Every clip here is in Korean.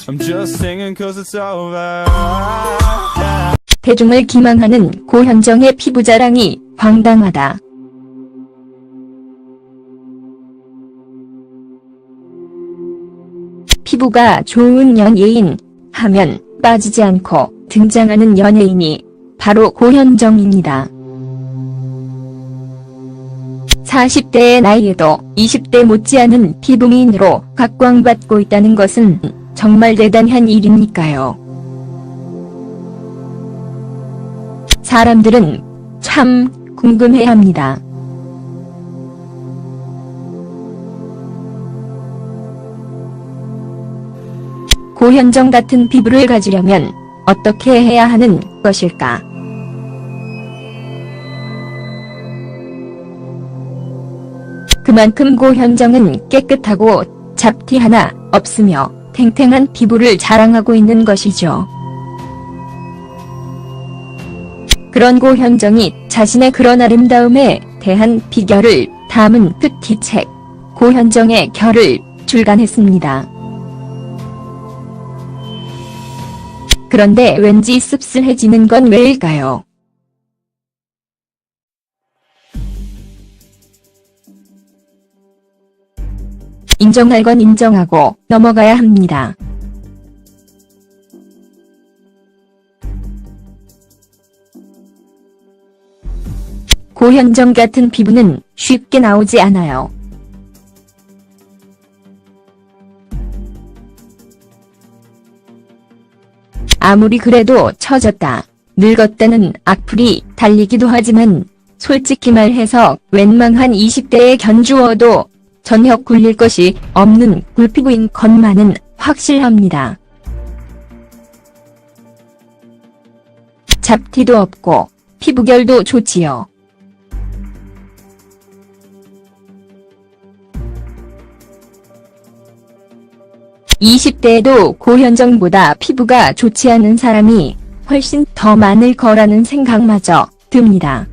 I'm just singing cause it's over. 대중을 기망하는 고현정의 피부 자랑이 황당하다. 피부가 좋은 연예인 하면 빠지지 않고 등장하는 연예인이 바로 고현정입니다. 40대의 나이에도 20대 못지않은 피부미인으로 각광받고 있다는 것은 정말 대단한 일이니까요. 사람들은 참 궁금해합니다. 고현정 같은 피부를 가지려면 어떻게 해야 하는 것일까? 그만큼 고현정은 깨끗하고 잡티 하나 없으며 탱탱한 피부를 자랑하고 있는 것이죠. 그런 고현정이 자신의 그런 아름다움에 대한 비결을 담은 뷰티책 고현정의 결을 출간했습니다. 그런데 왠지 씁쓸해지는 건 왜일까요? 인정할 건 인정하고 넘어가야 합니다. 고현정 같은 피부는 쉽게 나오지 않아요. 아무리 그래도 처졌다, 늙었다는 악플이 달리기도 하지만 솔직히 말해서 웬만한 20대에 견주어도 전혀 굴릴 것이 없는 굴피부인 것만은 확실합니다. 잡티도 없고 피부결도 좋지요. (20대에도) 고현정보다 피부가 좋지 않은 사람이 훨씬 더 많을 거라는 생각마저 듭니다.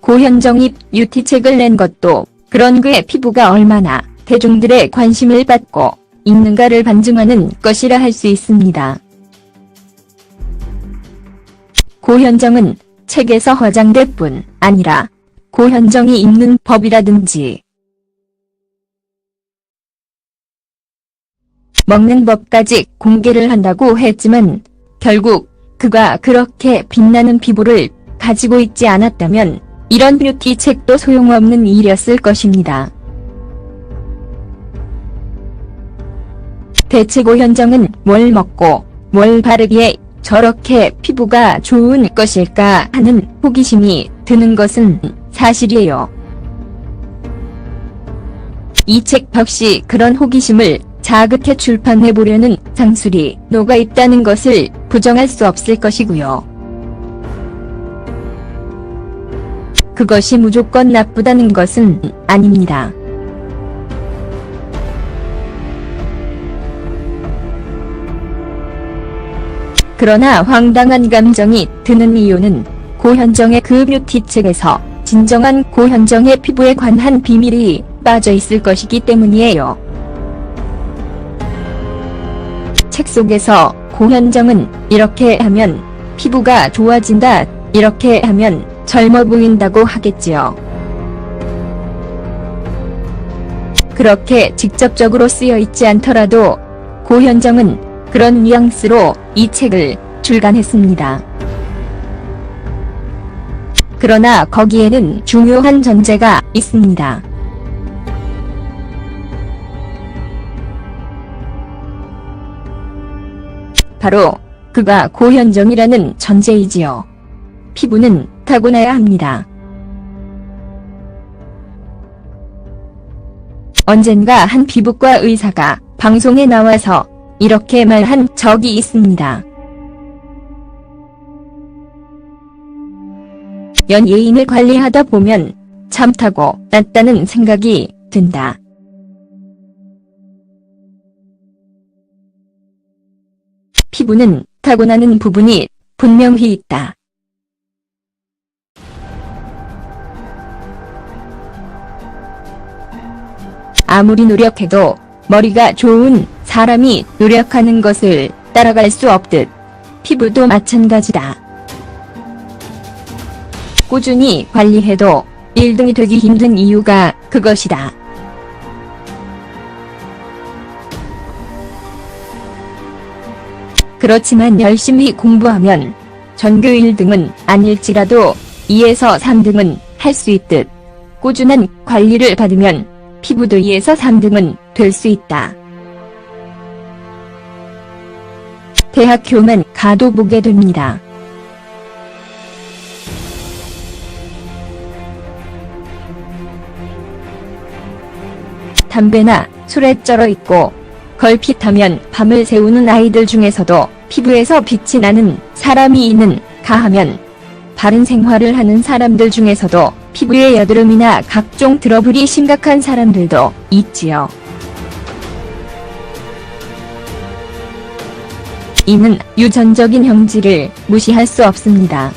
고현정이 뷰티책을 낸 것도 그런 그의 피부가 얼마나 대중들의 관심을 받고 있는가를 반증하는 것이라 할 수 있습니다. 고현정은 책에서 화장될 뿐 아니라 고현정이 입는 법이라든지 먹는 법까지 공개를 한다고 했지만 결국 그가 그렇게 빛나는 피부를 가지고 있지 않았다면 이런 뷰티 책도 소용없는 일이었을 것입니다. 대체 고현정은 뭘 먹고 뭘 바르기에 저렇게 피부가 좋은 것일까 하는 호기심이 드는 것은 사실이에요. 이 책 역시 그런 호기심을 자극해 출판해보려는 상술이 녹아있다는 것을 부정할 수 없을 것이고요. 그것이 무조건 나쁘다는 것은 아닙니다. 그러나 황당한 감정이 드는 이유는 고현정의 그 뷰티책에서 진정한 고현정의 피부에 관한 비밀이 빠져있을 것이기 때문이에요. 책 속에서 고현정은 이렇게 하면 피부가 좋아진다, 이렇게 하면 젊어 보인다고 하겠지요. 그렇게 직접적으로 쓰여 있지 않더라도 고현정은 그런 뉘앙스로 이 책을 출간했습니다. 그러나 거기에는 중요한 전제가 있습니다. 바로 그가 고현정이라는 전제이지요. 피부는 타고나야 합니다. 언젠가 한 피부과 의사가 방송에 나와서 이렇게 말한 적이 있습니다. 연예인을 관리하다 보면 참 타고났다는 생각이 든다. 피부는 타고나는 부분이 분명히 있다. 아무리 노력해도 머리가 좋은 사람이 노력하는 것을 따라갈 수 없듯 피부도 마찬가지다. 꾸준히 관리해도 1등이 되기 힘든 이유가 그것이다. 그렇지만 열심히 공부하면 전교 1등은 아닐지라도 2에서 3등은 할 수 있듯 꾸준한 관리를 받으면 피부도 2에서 3등은 될 수 있다. 대학교만 가도 보게 됩니다. 담배나 술에 쩔어 있고 걸핏하면 밤을 새우는 아이들 중에서도 피부에서 빛이 나는 사람이 있는가 하면 바른 생활을 하는 사람들 중에서도 피부에 여드름이나 각종 트러블이 심각한 사람들도 있지요. 이는 유전적인 형질을 무시할 수 없습니다.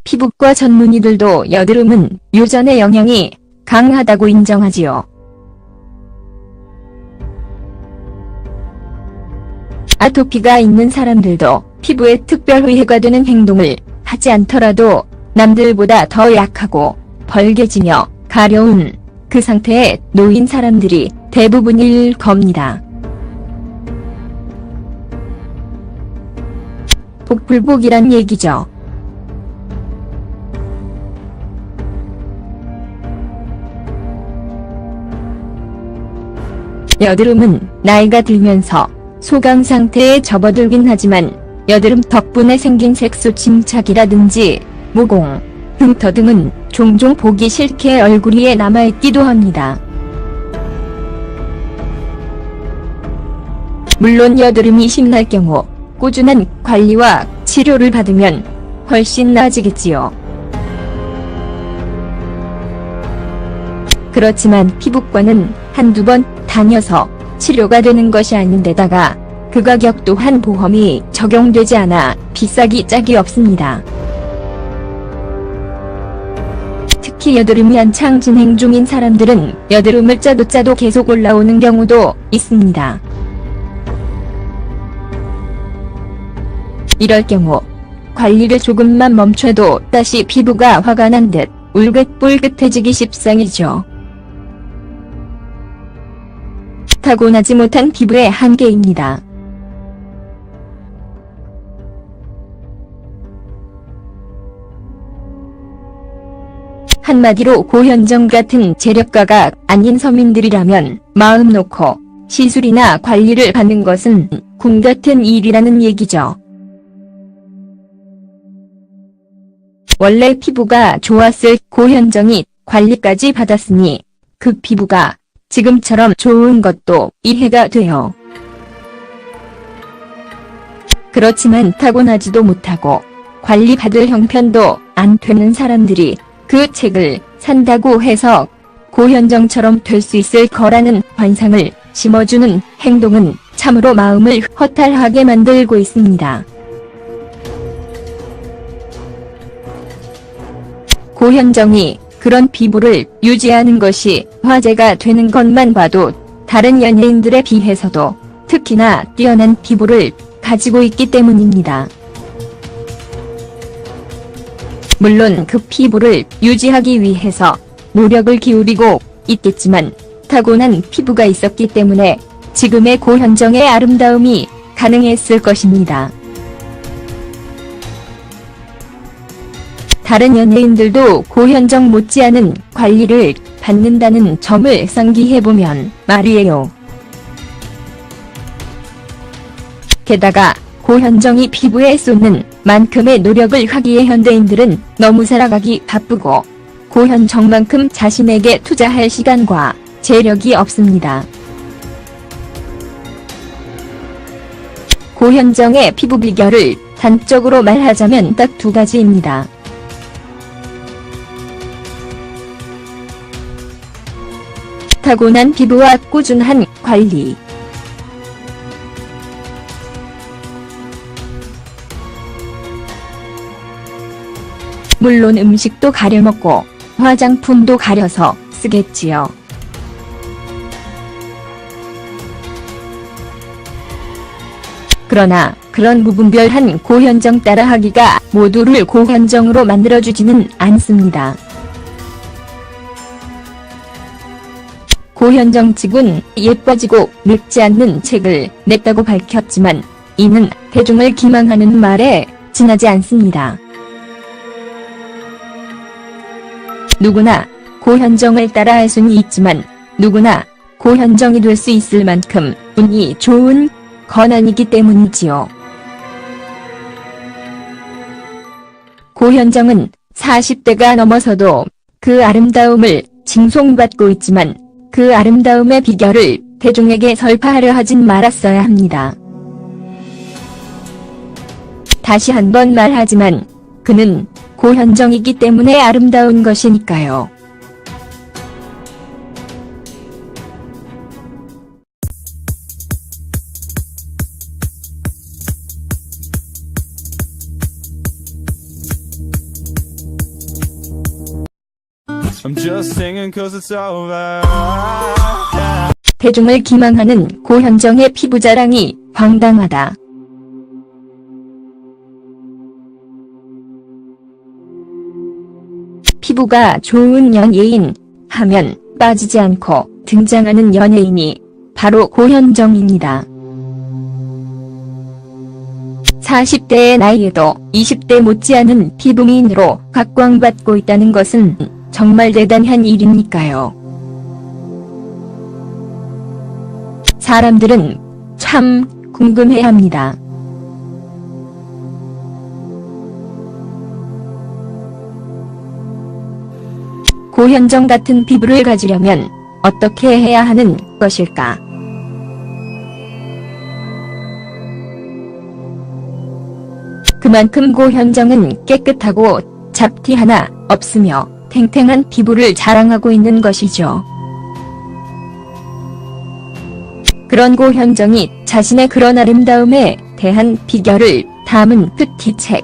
피부과 전문의들도 여드름은 유전의 영향이 강하다고 인정하지요. 아토피가 있는 사람들도 피부에 특별 위해가 되는 행동을 하지 않더라도 남들보다 더 약하고 벌개지며 가려운 그 상태에 놓인 사람들이 대부분일 겁니다. 복불복이란 얘기죠. 여드름은 나이가 들면서 소강 상태에 접어들긴 하지만 여드름 덕분에 생긴 색소 침착이라든지 모공, 흉터 등은 종종 보기 싫게 얼굴 위에 남아있기도 합니다. 물론 여드름이 심할 경우 꾸준한 관리와 치료를 받으면 훨씬 나아지겠지요. 그렇지만 피부과는 한두 번 다녀서 치료가 되는 것이 아닌데다가 그 가격 또한 보험이 적용되지 않아 비싸기 짝이 없습니다. 특히 여드름이 한창 진행 중인 사람들은 여드름을 짜도 계속 올라오는 경우도 있습니다. 이럴 경우 관리를 조금만 멈춰도 다시 피부가 화가 난 듯 울긋불긋해지기 십상이죠. 타고나지 못한 피부의 한계입니다. 한마디로 고현정 같은 재력가가 아닌 서민들이라면 마음 놓고 시술이나 관리를 받는 것은 꿈 같은 일이라는 얘기죠. 원래 피부가 좋았을 고현정이 관리까지 받았으니 그 피부가 지금처럼 좋은 것도 이해가 돼요. 그렇지만 타고나지도 못하고 관리받을 형편도 안 되는 사람들이 그 책을 산다고 해서 고현정처럼 될 수 있을 거라는 환상을 심어주는 행동은 참으로 마음을 허탈하게 만들고 있습니다. 고현정이 그런 피부를 유지하는 것이 화제가 되는 것만 봐도 다른 연예인들에 비해서도 특히나 뛰어난 피부를 가지고 있기 때문입니다. 물론 그 피부를 유지하기 위해서 노력을 기울이고 있겠지만 타고난 피부가 있었기 때문에 지금의 고현정의 아름다움이 가능했을 것입니다. 다른 연예인들도 고현정 못지않은 관리를 받는다는 점을 상기해보면 말이에요. 게다가 고현정이 피부에 쏟는 만큼의 노력을 하기에 현대인들은 너무 살아가기 바쁘고 고현정만큼 자신에게 투자할 시간과 재력이 없습니다. 고현정의 피부 비결을 단적으로 말하자면 딱 두 가지입니다. 타고난 피부와 꾸준한 관리. 물론 음식도 가려 먹고 화장품도 가려서 쓰겠지요. 그러나 그런 무분별한 고현정 따라하기가 모두를 고현정으로 만들어주지는 않습니다. 고현정 측은 예뻐지고 늙지 않는 책을 냈다고 밝혔지만 이는 대중을 기망하는 말에 지나지 않습니다. 누구나 고현정을 따라할 수는 있지만 누구나 고현정이 될 수 있을 만큼 운이 좋은 건 아니기 때문이지요. 고현정은 40대가 넘어서도 그 아름다움을 칭송받고 있지만 그 아름다움의 비결을 대중에게 설파하려 하진 말았어야 합니다. 다시 한번 말하지만 그는 고현정이기 때문에 아름다운 것이니까요. I'm just singing cause it's over. 대중을 기망하는 고현정의 피부 자랑이 황당하다. 피부가 좋은 연예인 하면 빠지지 않고 등장하는 연예인이 바로 고현정입니다. 40대의 나이에도 20대 못지않은 피부미인으로 각광받고 있다는 것은 정말 대단한 일이니까요. 사람들은 참 궁금해합니다. 고현정 같은 피부를 가지려면 어떻게 해야 하는 것일까? 그만큼 고현정은 깨끗하고 잡티 하나 없으며 탱탱한 피부를 자랑하고 있는 것이죠. 그런 고현정이 자신의 그런 아름다움에 대한 비결을 담은 큐티책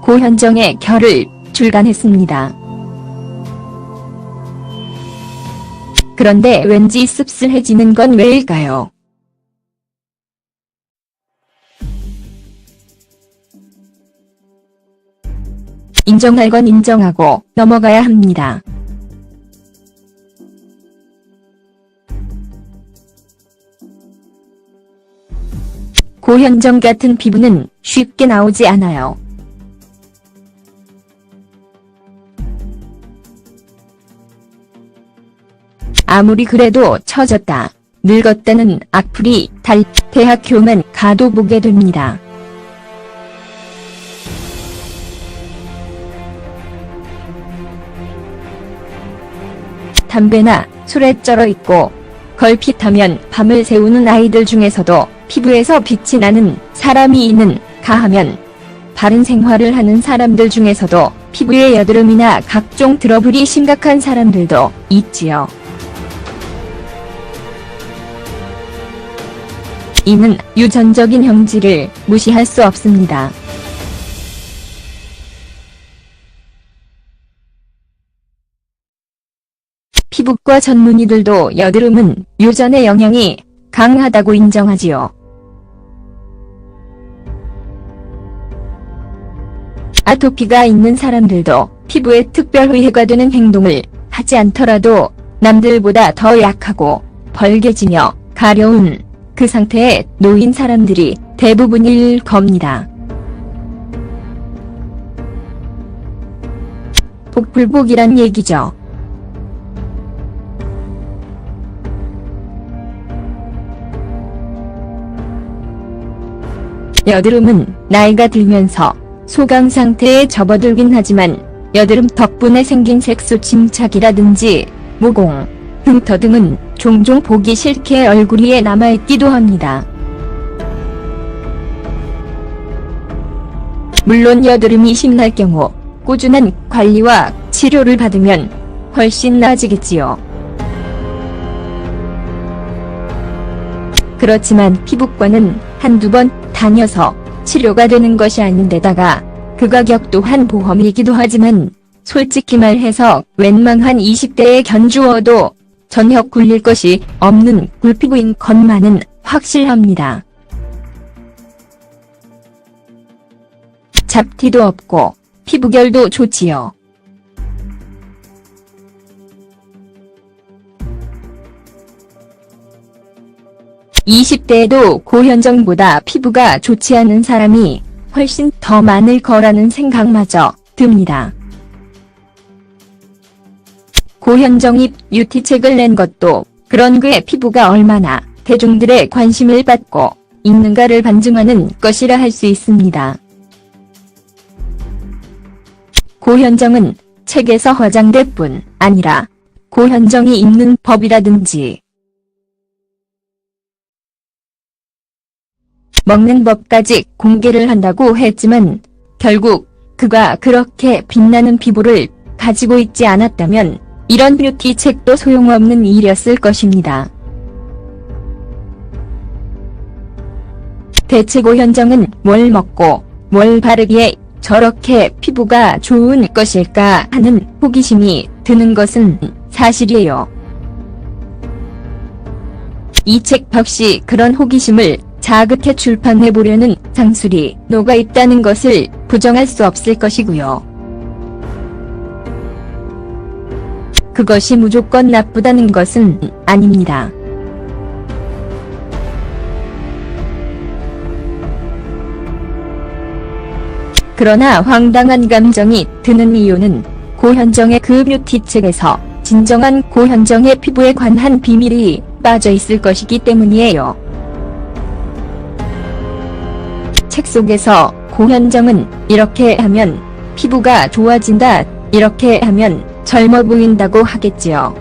고현정의 결을 출간했습니다. 그런데 왠지 씁쓸해지는 건 왜일까요? 인정할 건 인정하고 넘어가야 합니다. 고현정 같은 피부는 쉽게 나오지 않아요. 아무리 그래도 처졌다, 늙었다는 악플이 대학교만 가도 보게 됩니다. 담배나 술에 쩔어 있고 걸핏하면 밤을 새우는 아이들 중에서도 피부에서 빛이 나는 사람이 있는 가하면 바른 생활을 하는 사람들 중에서도 피부에 여드름이나 각종 트러블이 심각한 사람들도 있지요. 이는 유전적인 형질을 무시할 수 없습니다. 피부과 전문의들도 여드름은 유전의 영향이 강하다고 인정하지요. 아토피가 있는 사람들도 피부에 특별 위해가 되는 행동을 하지 않더라도 남들보다 더 약하고 벌개지며 가려운 그 상태에 놓인 사람들이 대부분일 겁니다. 복불복이란 얘기죠. 여드름은 나이가 들면서 소강 상태에 접어들긴 하지만 여드름 덕분에 생긴 색소 침착이라든지 모공, 흉터 등은 종종 보기 싫게 얼굴 위에 남아있기도 합니다. 물론 여드름이 심할 경우 꾸준한 관리와 치료를 받으면 훨씬 나아지겠지요. 그렇지만 피부과는 한두 번 다녀서 치료가 되는 것이 아닌데다가 그 가격 또한 보험이기도 하지만 솔직히 말해서 웬만한 20대에 견주어도 전혀 굴릴 것이 없는 굴피부인 것만은 확실합니다. 잡티도 없고 피부결도 좋지요. (20대에도) 고현정보다 피부가 좋지 않은 사람이 훨씬 더 많을 거라는 생각마저 듭니다. 고현정이 뷰티책을 낸 것도 그런 그의 피부가 얼마나 대중들의 관심을 받고 있는가를 반증하는 것이라 할 수 있습니다. 고현정은 책에서 화장될 뿐 아니라 고현정이 입는 법이라든지 먹는 법까지 공개를 한다고 했지만 결국 그가 그렇게 빛나는 피부를 가지고 있지 않았다면 이런 뷰티 책도 소용없는 일이었을 것입니다. 대체 고현정은 뭘 먹고 뭘 바르기에 저렇게 피부가 좋은 것일까 하는 호기심이 드는 것은 사실이에요. 이 책 역시 그런 호기심을 자극해 출판해보려는 상술이 녹아 있다는 것을 부정할 수 없을 것이고요. 그것이 무조건 나쁘다는 것은 아닙니다. 그러나 황당한 감정이 드는 이유는 고현정의 그 뷰티책에서 진정한 고현정의 피부에 관한 비밀이 빠져 있을 것이기 때문이에요. 책 속에서 고현정은 이렇게 하면 피부가 좋아진다, 이렇게 하면 젊어 보인다고 하겠지요.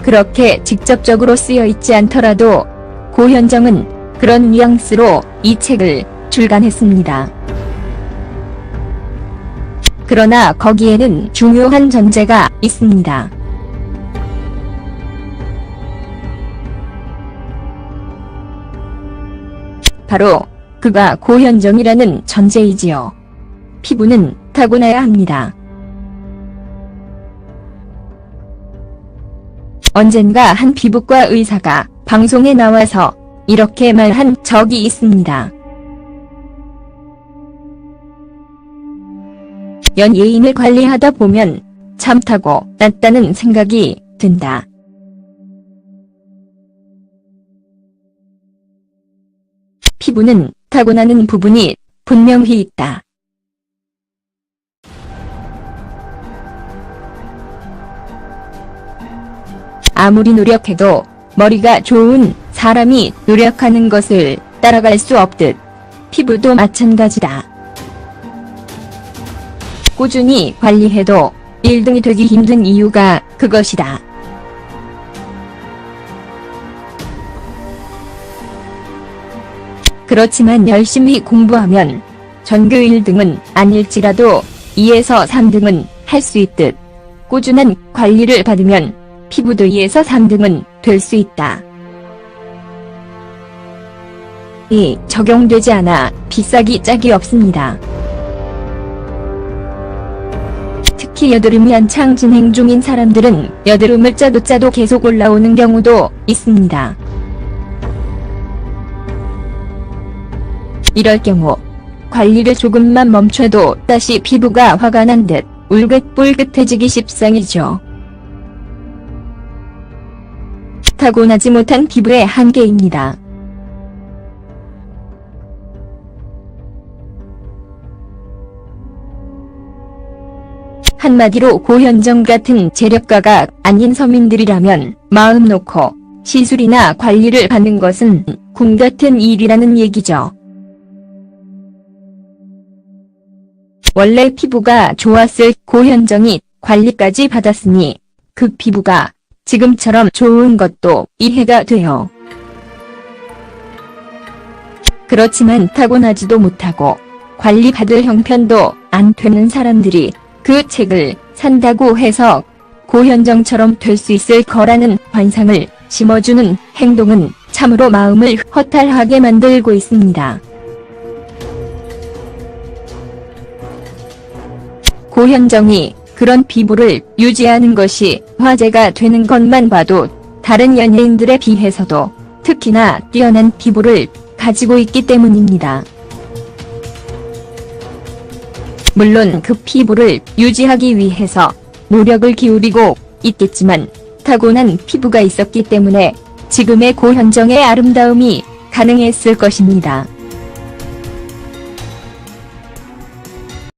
그렇게 직접적으로 쓰여 있지 않더라도 고현정은 그런 뉘앙스로 이 책을 출간했습니다. 그러나 거기에는 중요한 전제가 있습니다. 바로 그가 고현정이라는 전제이지요. 피부는 타고나야 합니다. 언젠가 한 피부과 의사가 방송에 나와서 이렇게 말한 적이 있습니다. 연예인을 관리하다 보면 참 타고났다는 생각이 든다. 피부는 타고나는 부분이 분명히 있다. 아무리 노력해도 머리가 좋은 사람이 노력하는 것을 따라갈 수 없듯 피부도 마찬가지다. 꾸준히 관리해도 1등이 되기 힘든 이유가 그것이다. 그렇지만 열심히 공부하면 전교 1등은 아닐지라도 2에서 3등은 할 수 있듯 꾸준한 관리를 받으면 피부도 2에서 3등은 될 수 있다. 이 적용되지 않아 비싸기 짝이 없습니다. 특히 여드름이 한창 진행 중인 사람들은 여드름을 짜도 계속 올라오는 경우도 있습니다. 이럴 경우 관리를 조금만 멈춰도 다시 피부가 화가 난 듯 울긋불긋해지기 십상이죠. 타고나지 못한 피부의 한계입니다. 한마디로 고현정 같은 재력가가 아닌 서민들이라면 마음 놓고 시술이나 관리를 받는 것은 꿈 같은 일이라는 얘기죠. 원래 피부가 좋았을 고현정이 관리까지 받았으니 그 피부가 지금처럼 좋은 것도 이해가 돼요. 그렇지만 타고나지도 못하고 관리받을 형편도 안 되는 사람들이 그 책을 산다고 해서 고현정처럼 될 수 있을 거라는 환상을 심어주는 행동은 참으로 마음을 허탈하게 만들고 있습니다. 고현정이 그런 피부를 유지하는 것이 화제가 되는 것만 봐도 다른 연예인들에 비해서도 특히나 뛰어난 피부를 가지고 있기 때문입니다. 물론 그 피부를 유지하기 위해서 노력을 기울이고 있겠지만 타고난 피부가 있었기 때문에 지금의 고현정의 아름다움이 가능했을 것입니다.